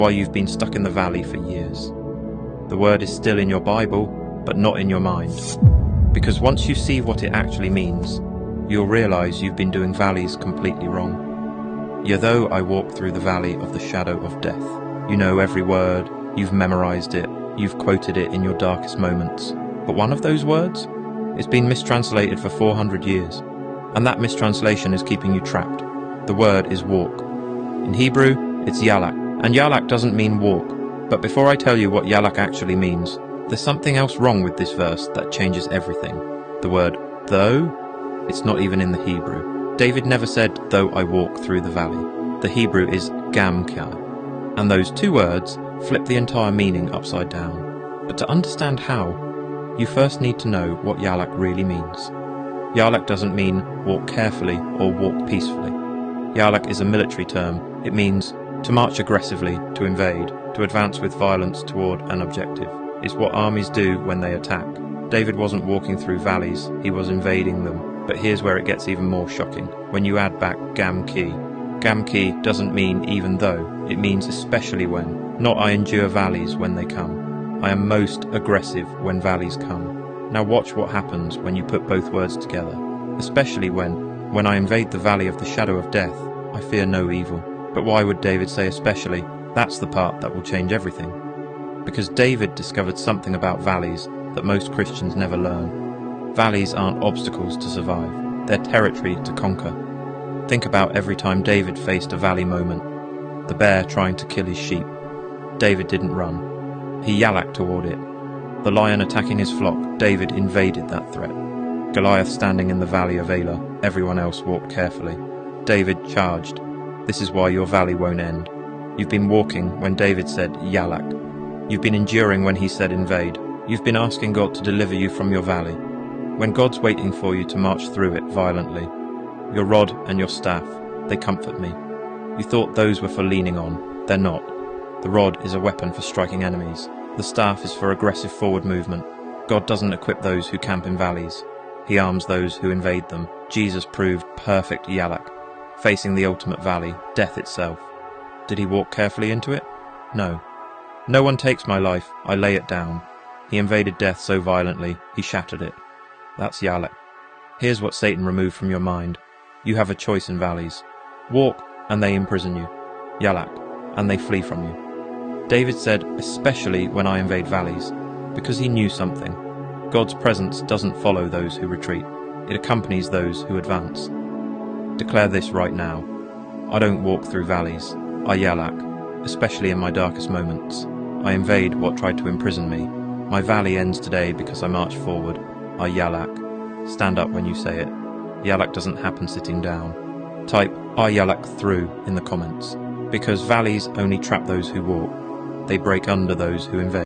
why you've been stuck in the valley for years. The word is still in your Bible, but not in your mind. Because once you see what it actually means, you'll realize you've been doing valleys completely wrong. Yea, though I walk through the valley of the shadow of death. You know every word, you've memorized it, you've quoted it in your darkest moments. But one of those words? It's been mistranslated for 400 years. And that mistranslation is keeping you trapped. The word is walk. In Hebrew, it's yalak. And yalak doesn't mean walk. But before I tell you what yalak actually means, there's something else wrong with this verse that changes everything. The word though, it's not even in the Hebrew. David never said, though I walk through the valley. The Hebrew is gamkai. And those two words flip the entire meaning upside down. But to understand how, you first need to know what yalak really means. Yalak doesn't mean walk carefully or walk peacefully. Yalak is a military term. It means to march aggressively, to invade, to advance with violence toward an objective. It's what armies do when they attack. David wasn't walking through valleys, he was invading them. But here's where it gets even more shocking. When you add back gamki. Gamki doesn't mean even though, it means especially when. Not I endure valleys when they come. I am most aggressive when valleys come. Now watch what happens when you put both words together. Especially when I invade the valley of the shadow of death, I fear no evil. But why would David say especially? That's the part that will change everything. Because David discovered something about valleys that most Christians never learn. Valleys aren't obstacles to survive, they're territory to conquer. Think about every time David faced a valley moment. The bear trying to kill his sheep. David didn't run. He yalaked toward it. The lion attacking his flock, David invaded that threat. Goliath standing in the valley of Elah, everyone else walked carefully. David charged. This is why your valley won't end. You've been walking when David said yalak. You've been enduring when he said invade. You've been asking God to deliver you from your valley. When God's waiting for you to march through it violently. Your rod and your staff, they comfort me. You thought those were for leaning on. They're not. The rod is a weapon for striking enemies. The staff is for aggressive forward movement. God doesn't equip those who camp in valleys. He arms those who invade them. Jesus proved perfect yalak, facing the ultimate valley, death itself. Did he walk carefully into it? No. No one takes my life, I lay it down. He invaded death so violently, he shattered it. That's yalak. Here's what Satan removed from your mind. You have a choice in valleys. Walk, and they imprison you. Yalak, and they flee from you. David said, especially when I invade valleys, because he knew something. God's presence doesn't follow those who retreat. It accompanies those who advance. Declare this right now. I don't walk through valleys. I yalak, especially in my darkest moments. I invade what tried to imprison me. My valley ends today because I march forward. I yalak. Stand up when you say it. Yalak doesn't happen sitting down. Type I yalak through in the comments. Because valleys only trap those who walk. They break under those who invade.